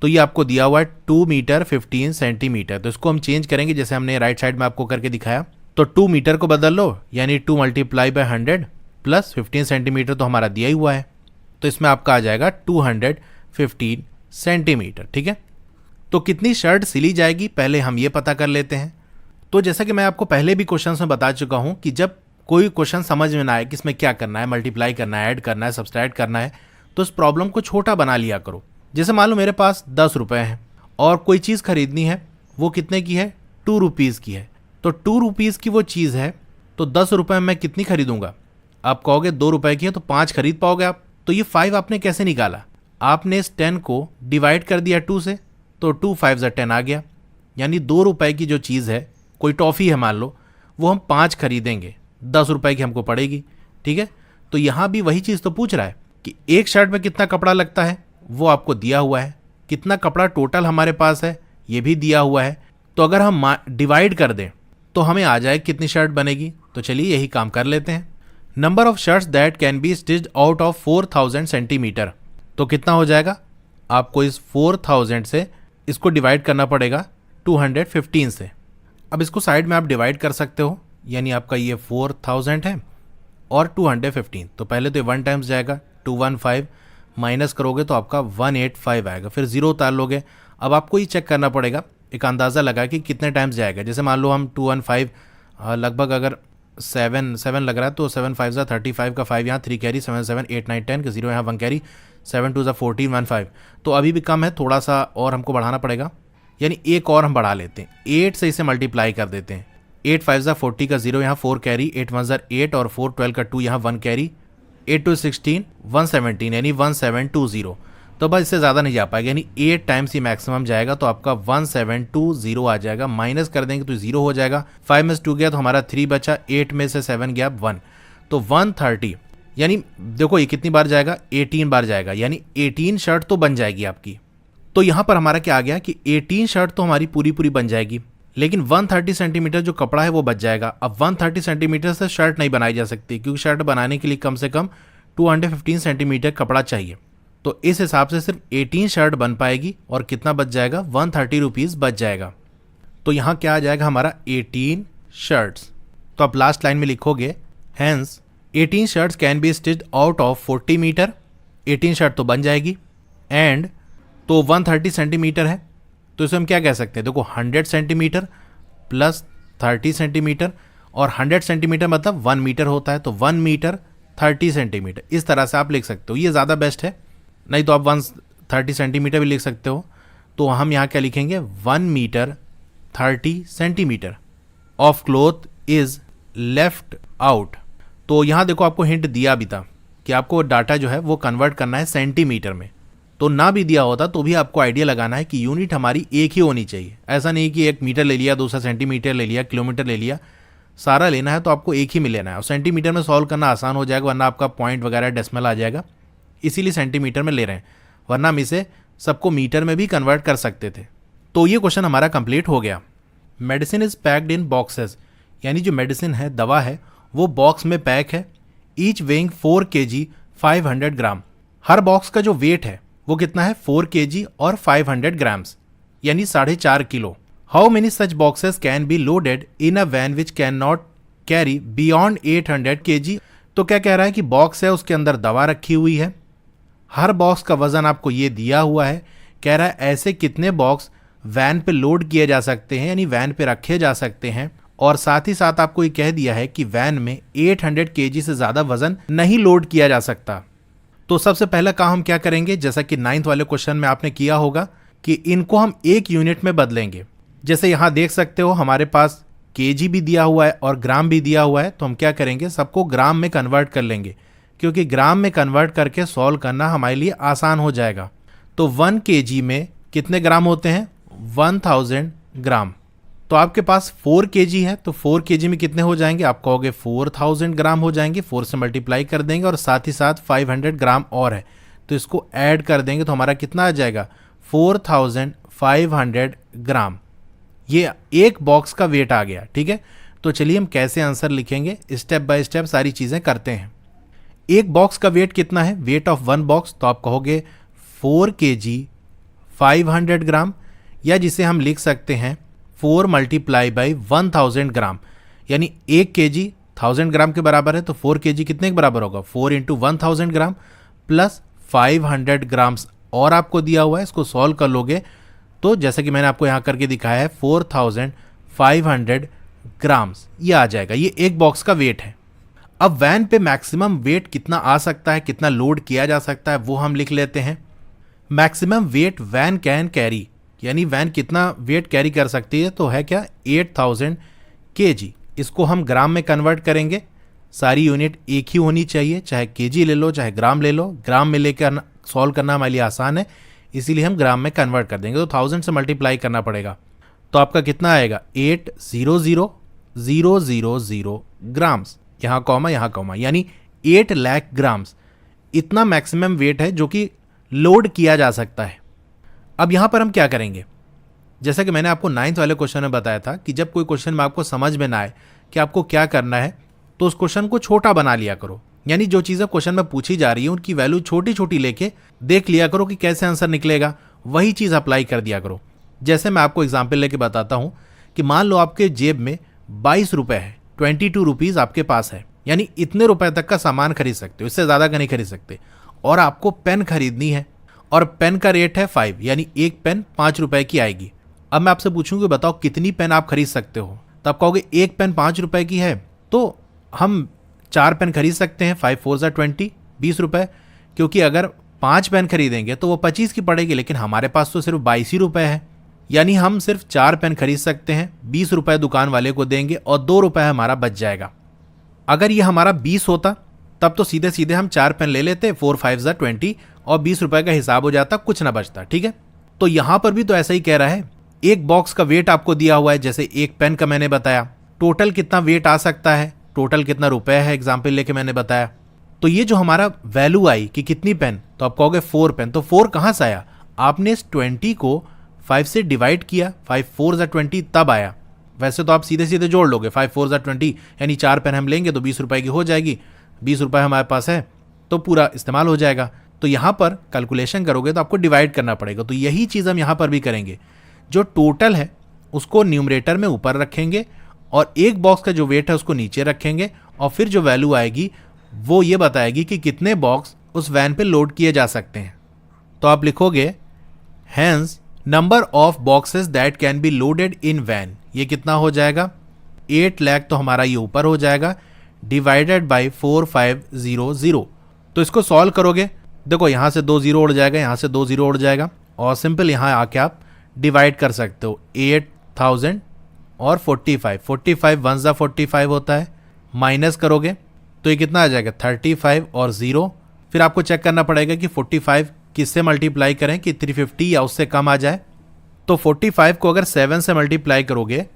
तो ये आपको दिया हुआ है 2 मीटर 15 सेंटीमीटर। तो इसको हम चेंज करेंगे जैसे हमने राइट साइड में आपको करके दिखाया। तो 2 मीटर को बदल लो, यानी 2 मल्टीप्लाई बाई 100 प्लस 15 सेंटीमीटर तो हमारा दिया ही हुआ है, तो इसमें आपका आ जाएगा 215 सेंटीमीटर, ठीक है। तो कितनी शर्ट सिली जाएगी पहले हम ये पता कर लेते हैं। तो जैसा कि मैं आपको पहले भी क्वेश्चन में बता चुका हूं कि जब कोई क्वेश्चन समझ में ना आए कि इसमें क्या करना है, मल्टीप्लाई करना है, ऐड करना है, सब्सट्रैक्ट करना है, तो इस प्रॉब्लम को छोटा बना लिया करो। जैसे मान लो मेरे पास 10 रुपये हैं और कोई चीज़ खरीदनी है, वो कितने की है, 2 रुपीज़ की है। तो 2 रुपीज़ की वो चीज़ है, तो 10 रुपये में मैं कितनी खरीदूंगा, आप कहोगे 2 रुपये की है तो 5 खरीद पाओगे आप। तो ये 5 आपने कैसे निकाला, आपने इस 10 को डिवाइड कर दिया 2 से, तो 2 5 10 आ गया। यानी 2 रुपये की जो चीज़ है, कोई टॉफ़ी है मान लो, वो हम 5 खरीदेंगे, 10 रुपये की हमको पड़ेगी, ठीक है। तो यहाँ भी वही चीज़ तो पूछ रहा है कि एक शर्ट में कितना कपड़ा लगता है, वो आपको दिया हुआ है। कितना कपड़ा टोटल हमारे पास है, ये भी दिया हुआ है। तो अगर हम डिवाइड कर दें तो हमें आ जाए कितनी शर्ट बनेगी। तो चलिए यही काम कर लेते हैं। Number of shirts that can be stitched out of 4000 centimetre, तो कितना हो जाएगा, आपको इस 4000 से इसको डिवाइड करना पड़ेगा 215 से। अब इसको साइड में आप डिवाइड कर सकते हो, यानी आपका ये 4000 है और 215, तो पहले तो ये 1 टाइम्स जाएगा, 215 माइनस करोगे तो आपका 185 आएगा, फिर 0 उतार लोगे। अब आपको ये चेक करना पड़ेगा, एक अंदाज़ा लगा कि कितने टाइम्स जाएगा। जैसे मान लो हम 215 लगभग अगर 7 लग रहा है तो 7 5 35 का 5 यहाँ 3 कैरी 7 7 8 9 10 का 0 यहाँ 1 कैरी 7 2 14 1 5, तो अभी भी कम है, थोड़ा सा और हमको बढ़ाना पड़ेगा। यानी एक और हम बढ़ा लेते हैं, 8 से इसे मल्टीप्लाई कर देते हैं। 8 5 40 का 0 यहाँ 4 कैरी, 8 1 8 और 4 12 का 2 यहाँ 1 कैरी, 8 2 16 117 यानी 1720। तो बस इससे ज़्यादा नहीं जा पाएगा, यानी 8 टाइम्स ही मैक्सिमम जाएगा, तो आपका 1720 आ जाएगा। माइनस कर देंगे तो 0 हो जाएगा। 5 में से 2 गया तो हमारा 3 बचा, 8 में से 7 गया 1, तो 130। यानी देखो ये कितनी बार जाएगा, 18 बार जाएगा, यानी 18 शर्ट तो बन जाएगी आपकी। तो यहाँ पर हमारा क्या आ गया कि 18 शर्ट तो हमारी पूरी पूरी बन जाएगी, लेकिन 130 सेंटीमीटर जो कपड़ा है वो बच जाएगा। अब 130 सेंटीमीटर से शर्ट नहीं बनाई जा सकती, क्योंकि शर्ट बनाने के लिए कम से कम 215 सेंटीमीटर कपड़ा चाहिए। तो इस हिसाब से सिर्फ 18 शर्ट बन पाएगी और कितना बच जाएगा, 130 रुपीज़ बच जाएगा। तो यहाँ क्या आ जाएगा हमारा 18 शर्ट्स। तो आप लास्ट लाइन में लिखोगे hence 18 shirts can be stitched out of 40 metre, 18 shirt तो बन जाएगी, एंड तो 130 सेंटीमीटर है, तो इसे हम क्या कह सकते हैं, देखो 100 सेंटीमीटर प्लस 30 सेंटीमीटर, और 100 सेंटीमीटर मतलब 1 मीटर होता है, तो 1 मीटर 30 सेंटीमीटर, इस तरह से आप लिख सकते हो। ये ज़्यादा बेस्ट है, नहीं तो आप 130 सेंटीमीटर भी लिख सकते हो। तो हम यहाँ क्या लिखेंगे, 1 metre 30 centimetre of cloth is left out. तो यहाँ देखो आपको हिंट दिया भी था कि आपको डाटा जो है वो कन्वर्ट करना है सेंटीमीटर में, तो ना भी दिया होता तो भी आपको आइडिया लगाना है कि यूनिट हमारी एक ही होनी चाहिए। ऐसा नहीं कि 1 मीटर ले लिया, दूसरा सेंटीमीटर ले लिया, किलोमीटर ले लिया, सारा लेना है तो आपको एक ही में लेना है। और सेंटीमीटर में सॉल्व करना आसान हो जाएगा, वरना आपका पॉइंट वगैरह डेसिमल आ जाएगा, इसीलिए सेंटीमीटर में ले रहे हैं, वरना हम इसे सबको मीटर में भी कन्वर्ट कर सकते थे। तो ये क्वेश्चन हमारा कंप्लीट हो गया। Medicine is packed in boxes, यानी जो मेडिसिन है, दवा है, वो बॉक्स में पैक है। ईच वेइंग 4 kg 500 ग्राम। हर बॉक्स का जो वेट है वो कितना है, 4 kg और 500 ग्राम्स, यानी 4.5 kilo. How many such boxes can be loaded in a van which can not carry beyond 800 kg। तो क्या कह रहा है कि बॉक्स है, उसके अंदर दवा रखी हुई है, हर बॉक्स का वजन आपको ये दिया हुआ है। कह रहा है ऐसे कितने बॉक्स वैन पे लोड किए जा सकते हैं, यानी वैन पे रखे जा सकते हैं, और साथ ही साथ आपको ये कह दिया है कि वैन में 800 kg से ज़्यादा वजन नहीं लोड किया जा सकता। तो सबसे पहला काम हम क्या करेंगे, जैसा कि 9th वाले क्वेश्चन में आपने किया होगा कि इनको हम एक यूनिट में बदलेंगे। जैसे यहाँ देख सकते हो हमारे पास kg भी दिया हुआ है और ग्राम भी दिया हुआ है, तो हम क्या करेंगे, सबको ग्राम में कन्वर्ट कर लेंगे, क्योंकि ग्राम में कन्वर्ट करके सॉल्व करना हमारे लिए आसान हो जाएगा। तो 1 kg में कितने ग्राम होते हैं, 1000 ग्राम। तो आपके पास 4 kg है, तो 4 kg में कितने हो जाएंगे, आप कहोगे 4000 ग्राम हो जाएंगे। 4 से मल्टीप्लाई कर देंगे और साथ ही साथ 500 ग्राम और है, तो इसको ऐड कर देंगे तो हमारा कितना आ जाएगा, 4500 ग्राम। ये एक बॉक्स का वेट आ गया। ठीक है, तो चलिए हम कैसे आंसर लिखेंगे, स्टेप बाय स्टेप सारी चीज़ें करते हैं। एक बॉक्स का वेट कितना है, वेट ऑफ 1 बॉक्स, तो आप कहोगे 4 kg 500 ग्राम, या जिसे हम लिख सकते हैं 4 मल्टीप्लाई बाई 1000 ग्राम, यानी 1 kg 1000 ग्राम के बराबर है, तो 4 kg कितने के बराबर होगा, 4 इंटू 1000 ग्राम प्लस 500 ग्राम्स और आपको दिया हुआ है। इसको सॉल्व कर लोगे तो जैसे कि मैंने आपको यहाँ करके दिखाया है 4500 ग्राम्स ये आ जाएगा। ये एक बॉक्स का वेट है। अब वैन पे मैक्सिमम वेट कितना आ सकता है, कितना लोड किया जा सकता है, वो हम लिख लेते हैं। Maximum weight van can carry, यानी वैन कितना वेट कैरी कर सकती है, तो है क्या 8000 kg। इसको हम ग्राम में कन्वर्ट करेंगे। सारी यूनिट एक ही होनी चाहिए, चाहे kg ले लो चाहे ग्राम ले लो, ग्राम में लेकर सॉल्व करना हमारे लिए आसान है, इसीलिए हम ग्राम में कन्वर्ट कर देंगे। तो 1000 से मल्टीप्लाई करना पड़ेगा, तो आपका कितना आएगा 800,000 ग्राम्स, यहाँ कॉमा, यानी 8 लाख ग्राम्स। इतना मैक्सिमम वेट है जो कि लोड किया जा सकता है। अब यहाँ पर हम क्या करेंगे, जैसा कि मैंने आपको 9th वाले क्वेश्चन में बताया था कि जब कोई क्वेश्चन में आपको समझ में ना आए कि आपको क्या करना है, तो उस क्वेश्चन को छोटा बना लिया करो। यानी जो चीज़ें क्वेश्चन में पूछी जा रही है उनकी वैल्यू छोटी छोटी लेके देख लिया करो कि कैसे आंसर निकलेगा, वही चीज़ अप्लाई कर दिया करो। जैसे मैं आपको एग्जाम्पल लेके बताता हूँ कि मान लो आपके जेब में 22 रुपये है, 22 रुपीज़ आपके पास है, यानी इतने रुपए तक का सामान खरीद सकते हो, इससे ज़्यादा का नहीं खरीद सकते। और आपको पेन खरीदनी है और पेन का रेट है 5, यानी एक पेन 5 रुपए की आएगी। अब मैं आपसे पूछूंगी बताओ कितनी पेन आप खरीद सकते हो, तब कहोगे एक पेन 5 रुपए की है, तो हम 4 पेन खरीद सकते हैं। 5 4 20, 20 रुपए, क्योंकि अगर 5 पेन खरीदेंगे तो वो 25 की पड़ेगी, लेकिन हमारे पास तो सिर्फ 22 ही रुपए है, यानी हम सिर्फ 4 पेन खरीद सकते हैं। 20 रुपए दुकान वाले को देंगे और 2 रुपए हमारा बच जाएगा। अगर ये हमारा 20 होता तब तो सीधे सीधे हम 4 पेन ले लेते, 4 5 20 और 20 रुपए का हिसाब हो जाता, कुछ ना बचता। ठीक है, तो यहां पर भी तो ऐसा ही कह रहा है। एक बॉक्स का वेट आपको दिया हुआ है, जैसे एक पेन का मैंने बताया, टोटल कितना वेट आ सकता है, टोटल कितना रुपए है, एग्जाम्पल लेके मैंने बताया। तो ये जो हमारा वैल्यू आई कि कितनी पेन, तो आप कहोगे 4 पेन। तो 4 कहां से आया, आपने इस 20 को 5 से डिवाइड किया, 5 4 20 तब आया। वैसे तो आप सीधे सीधे जोड़ लोगे, 5 4 20 यानी 4 पेन हम लेंगे तो 20 रुपए की हो जाएगी, 20 रुपए हमारे पास है तो पूरा इस्तेमाल हो जाएगा। तो यहाँ पर कैलकुलेशन करोगे तो आपको डिवाइड करना पड़ेगा। तो यही चीज़ हम यहाँ पर भी करेंगे, जो टोटल है उसको न्यूमरेटर में ऊपर रखेंगे और एक बॉक्स का जो वेट है उसको नीचे रखेंगे, और फिर जो वैल्यू आएगी वो ये बताएगी कि कितने बॉक्स उस वैन पे लोड किए जा सकते हैं। तो आप लिखोगे hence number of boxes that can be loaded in van, ये कितना हो जाएगा 8 लाख, तो हमारा ये ऊपर हो जाएगा डिवाइडेड बाई 4500। तो इसको सॉल्व करोगे, देखो यहाँ से 2 जीरो उड़ जाएगा, यहाँ से 2 जीरो उड़ जाएगा, और सिंपल यहाँ आके आप डिवाइड कर सकते हो 8000 और 45 वन ज़ा 45 होता है, माइनस करोगे तो ये कितना आ जाएगा 35 और 0। फिर आपको चेक करना पड़ेगा कि 45 किससे मल्टीप्लाई करें कि 350 या उससे कम आ जाए। तो 45 को अगर 7 से मल्टीप्लाई करोगे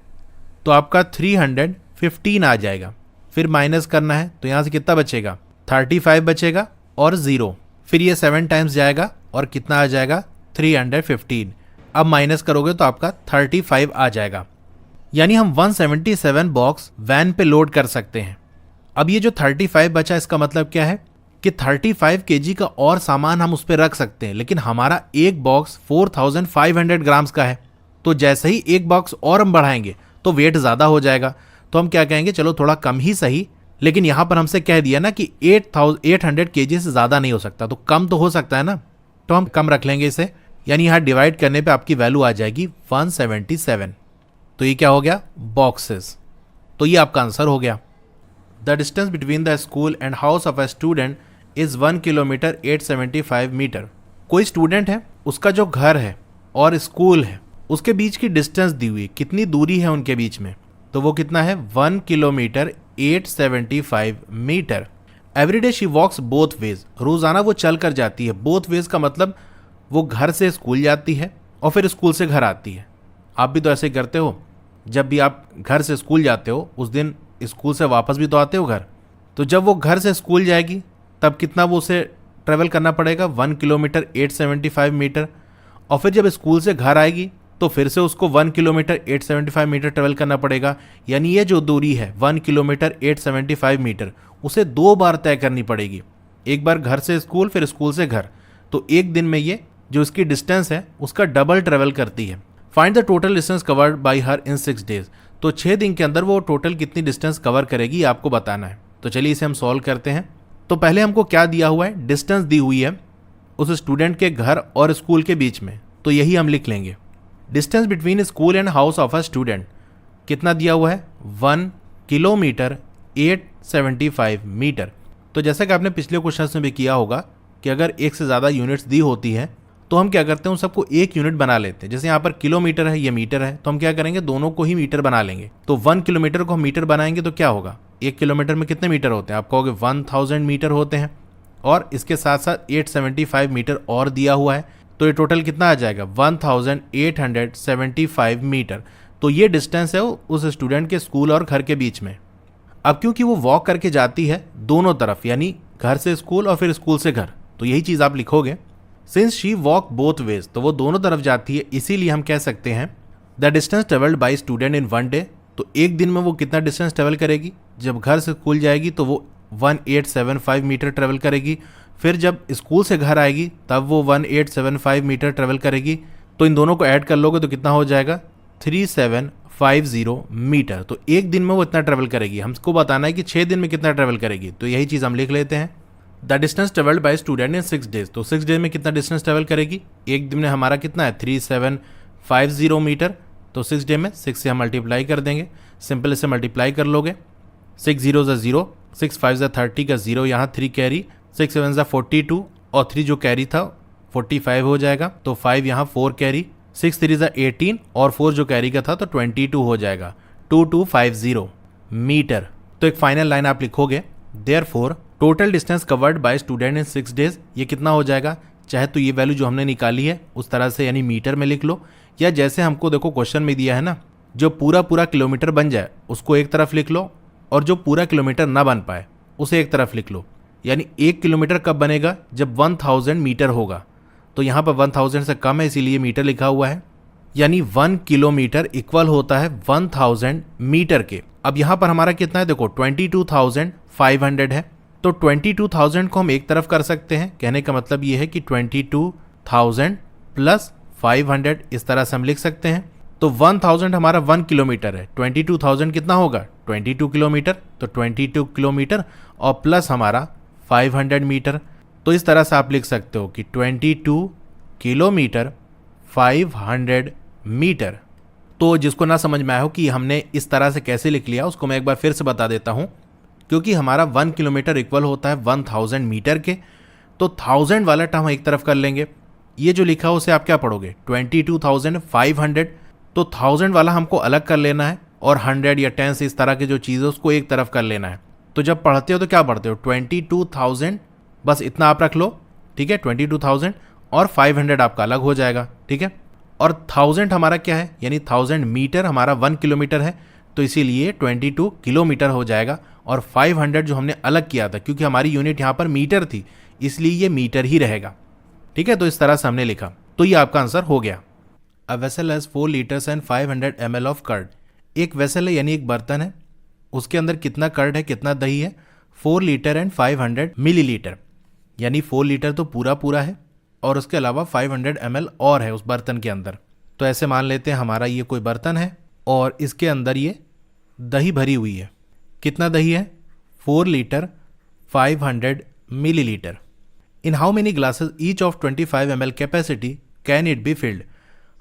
तो आपका 315 आ जाएगा। फिर माइनस करना है तो यहाँ से कितना बचेगा 35 बचेगा और 0, फिर ये 7 टाइम्स जाएगा और कितना आ जाएगा 315। अब माइनस करोगे तो आपका 35 आ जाएगा, यानी हम 177 बॉक्स वैन पे लोड कर सकते हैं। अब ये जो 35 बचा इसका मतलब क्या है कि 35 केजी का और सामान हम उस पर रख सकते हैं, लेकिन हमारा एक बॉक्स 4500 ग्राम्स का है, तो जैसे ही एक बॉक्स और हम बढ़ाएंगे तो वेट ज़्यादा हो जाएगा। तो हम क्या कहेंगे, चलो थोड़ा कम ही सही, लेकिन यहाँ पर हमसे कह दिया ना कि 800 केजी से ज़्यादा नहीं हो सकता, तो कम तो हो सकता है ना, तो हम कम रख लेंगे इसे, यानी यहाँ डिवाइड करने पे आपकी वैल्यू आ जाएगी 177। तो ये क्या हो गया बॉक्सेस, तो ये आपका आंसर हो गया। The distance between the school and house of a student is 1 kilometre 875 metre. कोई स्टूडेंट है, उसका जो घर है और स्कूल है उसके बीच की डिस्टेंस दी हुई, कितनी दूरी है उनके बीच में, तो वो कितना है 1 kilometre 875 metre. Everyday she walks both ways, रोज़ाना वो चल कर जाती है। बोथ वेज का मतलब वो घर से स्कूल जाती है और फिर स्कूल से घर आती है। आप भी तो ऐसे करते हो, जब भी आप घर से स्कूल जाते हो उस दिन स्कूल से वापस भी तो आते हो घर। तो जब वो घर से स्कूल जाएगी तब कितना वो उसे ट्रेवल करना पड़ेगा 1 किलोमीटर 875 मीटर, और फिर जब स्कूल से घर आएगी तो फिर से उसको 1 किलोमीटर 875 मीटर ट्रेवल करना पड़ेगा। यानी ये जो दूरी है 1 किलोमीटर 875 मीटर उसे 2 बार तय करनी पड़ेगी, एक बार घर से स्कूल फिर स्कूल से घर। तो एक दिन में ये जो इसकी डिस्टेंस है उसका डबल ट्रेवल करती है। Find the total distance covered by her in 6 days, तो 6 दिन के अंदर वो टोटल कितनी डिस्टेंस कवर करेगी आपको बताना है। तो चलिए इसे हम सॉल्व करते हैं। तो पहले हमको क्या दिया हुआ है, डिस्टेंस दी हुई है उस स्टूडेंट के घर और स्कूल के बीच में, तो यही हम लिख लेंगे। Distance between school and house of a student कितना दिया हुआ है 1 किलोमीटर 875 मीटर। तो जैसा कि आपने पिछले क्वेश्चन में भी किया होगा कि अगर एक से ज़्यादा यूनिट्स दी होती है तो हम क्या करते हैं उन सबको एक यूनिट बना लेते हैं। जैसे यहाँ पर किलोमीटर है, ये मीटर है, तो हम क्या करेंगे दोनों को ही मीटर बना लेंगे। तो 1 किलोमीटर को हम मीटर बनाएंगे तो क्या होगा, 1 किलोमीटर में कितने मीटर होते हैं, आप कहोगे 1000 मीटर होते हैं, और इसके साथ साथ 875 मीटर और दिया हुआ है, तो ये टोटल कितना आ जाएगा 1875 मीटर। तो ये डिस्टेंस है उस स्टूडेंट के स्कूल और घर के बीच में। अब क्योंकि वो वॉक करके जाती है दोनों तरफ, यानी घर से स्कूल और फिर स्कूल से घर, तो यही चीज़ आप लिखोगे। Since she walk both ways, तो वो दोनों तरफ जाती है, इसीलिए हम कह सकते हैं the distance travelled by student in 1 day. तो एक दिन में वो कितना डिस्टेंस ट्रेवल करेगी, जब घर से स्कूल जाएगी तो वो 1875 मीटर ट्रेवल करेगी, फिर जब स्कूल से घर आएगी तब वो 1875 मीटर ट्रेवल करेगी। तो इन दोनों को ऐड कर लोगे तो कितना हो जाएगा 3750 मीटर। तो एक दिन में वो इतना ट्रेवल करेगी। हमको बताना है कि 6 दिन में कितना ट्रेवल करेगी, तो यही चीज़ हम लिख लेते हैं। The distance travelled by student in 6 days, तो 6 डेज में कितना डिस्टेंस ट्रेवल करेगी, एक दिन में हमारा कितना है 3750 मीटर। तो 6 डे में 6 से हम मल्टीप्लाई कर देंगे, सिंपल इसे मल्टीप्लाई कर लोगे, 6 0 0, 6 5 30 का 0, यहाँ 3 कैरी, 6 7 42 और 3 जो कैरी था 45 हो जाएगा, तो 5 यहाँ 4 कैरी, 6 3 18 और 4 जो कैरी का था तो 22 हो जाएगा, 2250 मीटर। तो एक फाइनल लाइन आप लिखोगे, therefore total distance covered by student in 6 days, ये कितना हो जाएगा, चाहे तो ये वैल्यू जो हमने निकाली है उस तरह से यानी मीटर में लिख लो, या जैसे हमको देखो क्वेश्चन में दिया है ना, जो पूरा किलोमीटर बन जाए उसको एक तरफ लिख लो, और जो पूरा किलोमीटर ना बन पाए उसे एक तरफ लिख लो। यानी 1 किलोमीटर कब बनेगा, जब 1000 मीटर होगा। तो यहाँ पर 1000 से कम है इसीलिए मीटर लिखा हुआ है, यानी 1 किलोमीटर इक्वल होता है 1000 मीटर के। अब यहाँ पर हमारा कितना है, देखो 22,500 है, तो 22,000 को हम एक तरफ कर सकते हैं। कहने का मतलब ये है कि 22,000 प्लस 500 इस तरह से हम लिख सकते हैं। तो 1000 हमारा 1 किलोमीटर है, 22,000 कितना होगा 22 किलोमीटर, तो 22 किलोमीटर और प्लस हमारा 500 मीटर। तो इस तरह से आप लिख सकते हो कि 22 किलोमीटर 500 मीटर। तो जिसको ना समझ में आया हो कि हमने इस तरह से कैसे लिख लिया, उसको मैं एक बार फिर से बता देता हूँ। क्योंकि हमारा 1 किलोमीटर इक्वल होता है 1000 मीटर के, तो 1000 वाला टर्म एक तरफ कर लेंगे। ये जो लिखा है उसे आप क्या पढ़ोगे, 22,500। तो 1000 वाला हमको अलग कर लेना है और 100 या 10 इस तरह की जो चीज़ है उसको एक तरफ कर लेना है। तो जब पढ़ते हो तो क्या पढ़ते हो, 22,000, बस इतना आप रख लो, ठीक है, 22,000 और 500 आपका अलग हो जाएगा, ठीक है। और 1000 हमारा क्या है, यानी 1000 मीटर हमारा 1 किलोमीटर है, तो इसीलिए 22 किलोमीटर हो जाएगा। और 500 जो हमने अलग किया था, क्योंकि हमारी यूनिट यहाँ पर मीटर थी, इसलिए ये मीटर ही रहेगा, ठीक है। तो इस तरह से हमने लिखा, तो ये आपका आंसर हो गया। A vessel has 4 litres and 500 ml of curd. एक वेसल है यानी एक बर्तन है, उसके अंदर कितना कर्ड है, कितना दही है, 4 लीटर एंड 500 मिलीलीटर, यानी 4 लीटर तो पूरा पूरा है और उसके अलावा 500 ml और है उस बर्तन के अंदर। तो ऐसे मान लेते हैं हमारा ये कोई बर्तन है और इसके अंदर ये दही भरी हुई है। कितना दही है, 4 litre 500 millilitre. In how many glasses each of 25 ml capacity can it be filled.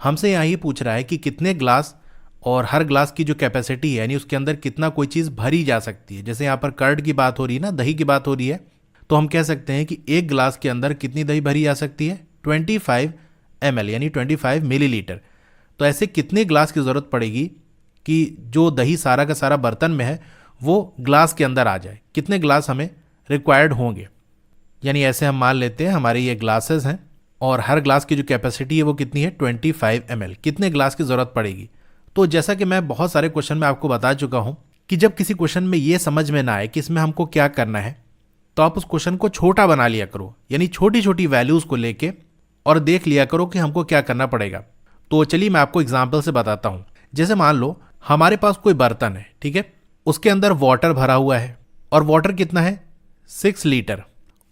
हमसे यहाँ ये पूछ रहा है कि कितने ग्लास और हर ग्लास की जो कैपेसिटी है, यानी उसके अंदर कितना कोई चीज़ भरी जा सकती है। जैसे यहाँ पर कर्ड की बात हो रही है ना, दही की बात हो रही है, तो हम कह सकते हैं कि एक ग्लास के अंदर कितनी दही भरी जा सकती है, 25 ml यानी 25 मिलीलीटर। तो ऐसे कितने ग्लास की ज़रूरत पड़ेगी कि जो दही सारा का सारा बर्तन में है वो ग्लास के अंदर आ जाए, कितने ग्लास हमें रिक्वायर्ड होंगे। यानी ऐसे हम मान लेते हैं हमारे ये ग्लासेस हैं और हर ग्लास की जो कैपेसिटी है वो कितनी है, 25 ml। कितने ग्लास की ज़रूरत पड़ेगी। तो जैसा कि मैं बहुत सारे क्वेश्चन में आपको बता चुका हूँ कि जब किसी क्वेश्चन में ये समझ में ना आए कि इसमें हमको क्या करना है, तो आप उस क्वेश्चन को छोटा बना लिया करो, यानी छोटी छोटी वैल्यूज़ को लेके और देख लिया करो कि हमको क्या करना पड़ेगा। तो चलिए मैं आपको एग्जाम्पल से बताता हूँ। जैसे मान लो हमारे पास कोई बर्तन है, ठीक है, उसके अंदर वाटर भरा हुआ है और वाटर कितना है, 6 लीटर,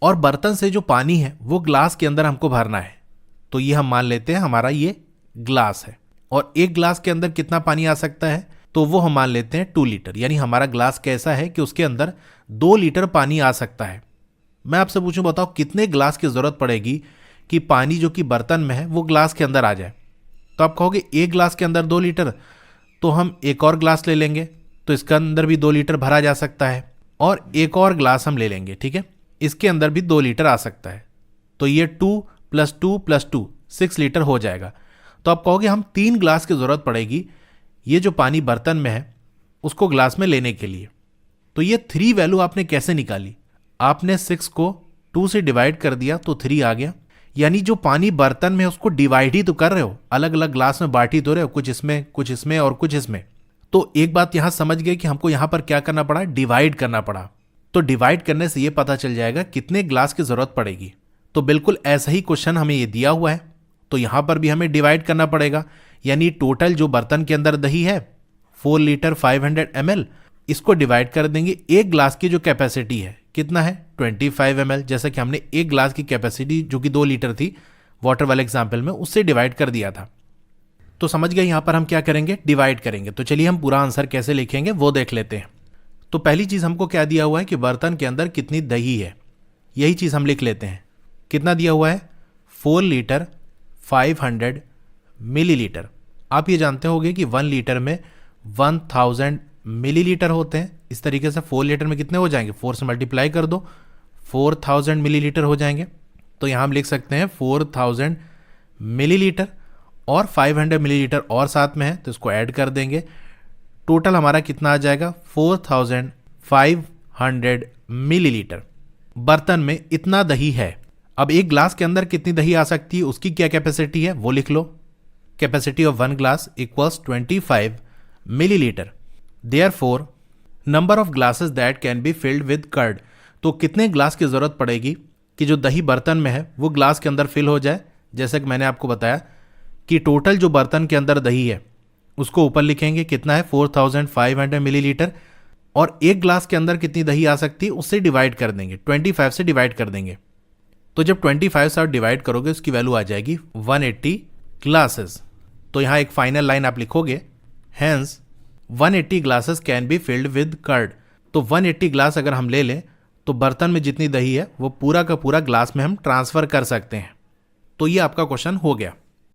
और बर्तन से जो पानी है वो ग्लास के अंदर हमको भरना है। तो ये हम मान लेते हैं हमारा ये ग्लास है और एक ग्लास के अंदर कितना पानी आ सकता है, तो वो हम मान लेते हैं 2 लीटर। यानी हमारा ग्लास कैसा है कि उसके अंदर 2 लीटर पानी आ सकता है। मैं आपसे पूछूं, बताओ कितने ग्लास की ज़रूरत पड़ेगी कि पानी जो कि बर्तन में है वो ग्लास के अंदर आ जाए। तो आप कहोगे एक ग्लास के अंदर 2 लीटर, तो हम एक और ग्लास ले लेंगे, तो इसके अंदर भी 2 लीटर भरा जा सकता है, और एक और ग्लास हम ले लेंगे, ठीक है, इसके अंदर भी 2 लीटर आ सकता है। तो ये 2 + 2 + 2 6 लीटर हो जाएगा। तो आप कहोगे हम 3 ग्लास की ज़रूरत पड़ेगी ये जो पानी बर्तन में है उसको ग्लास में लेने के लिए। तो ये 3 वैल्यू आपने कैसे निकाली, आपने 6 को 2 से डिवाइड कर दिया तो 3 आ गया। यानी जो पानी बर्तन में है उसको डिवाइड ही तो कर रहे हो, अलग अलग ग्लास में बांट ही तो रहे हो, कुछ इसमें और कुछ इसमें। तो एक बात यहां समझ गए कि हमको यहां पर क्या करना पड़ा, डिवाइड करना पड़ा। तो डिवाइड करने से ये पता चल जाएगा कितने ग्लास की जरूरत पड़ेगी। तो बिल्कुल ऐसा ही क्वेश्चन हमें ये दिया हुआ है, तो यहां पर भी हमें डिवाइड करना पड़ेगा। यानी टोटल जो बर्तन के अंदर दही है 4 लीटर 500 ml, इसको डिवाइड कर देंगे एक ग्लास की जो कैपेसिटी है, कितना है 25 ml। जैसा कि हमने एक ग्लास की कैपेसिटी जो कि 2 लीटर थी वाटर वाले एग्जाम्पल में, उससे डिवाइड कर दिया था। तो समझ गए यहां पर हम क्या करेंगे, डिवाइड करेंगे। तो चलिए हम पूरा आंसर कैसे लिखेंगे वो देख लेते हैं। तो पहली चीज हमको क्या दिया हुआ है कि बर्तन के अंदर कितनी दही है, यही चीज हम लिख लेते हैं। कितना दिया हुआ है, 4 लीटर 500 मिलीलीटर। आप ये जानते होंगे कि 1 लीटर में 1000 मिलीलीटर होते हैं। इस तरीके से 4 लीटर में कितने हो जाएंगे, 4 से मल्टीप्लाई कर दो, 4000 मिलीलीटर हो जाएंगे। तो यहाँ हम लिख सकते हैं 4000 मिलीलीटर और 500 मिलीलीटर और साथ में है, तो इसको ऐड कर देंगे। टोटल हमारा कितना आ जाएगा, 4500 मिलीलीटर। बर्तन में इतना दही है। अब एक ग्लास के अंदर कितनी दही आ सकती है, उसकी क्या कैपेसिटी है वो लिख लो। Capacity of 1 glass equals 25 millilitre. Therefore number of glasses that can be filled with curd. तो कितने ग्लास की जरूरत पड़ेगी कि जो दही बर्तन में है वो ग्लास के अंदर फिल हो जाए। जैसे कि मैंने आपको बताया कि टोटल जो बर्तन के अंदर दही है उसको ऊपर लिखेंगे, कितना है 4500 मिलीलीटर, और एक ग्लास के अंदर कितनी दही आ सकती है उससे डिवाइड कर देंगे, 25 से डिवाइड कर देंगे। तो जब 25 से आप डिवाइड करोगे उसकी वैल्यू आ जाएगी 180 ग्लासेस। तो यहाँ एक फाइनल लाइन आप लिखोगे, hence 180 glasses can be filled with curd. तो 180 ग्लास अगर हम ले लें तो बर्तन में जितनी दही है वो पूरा का पूरा ग्लास में हम ट्रांसफर कर सकते हैं। तो ये आपका क्वेश्चन हो गया।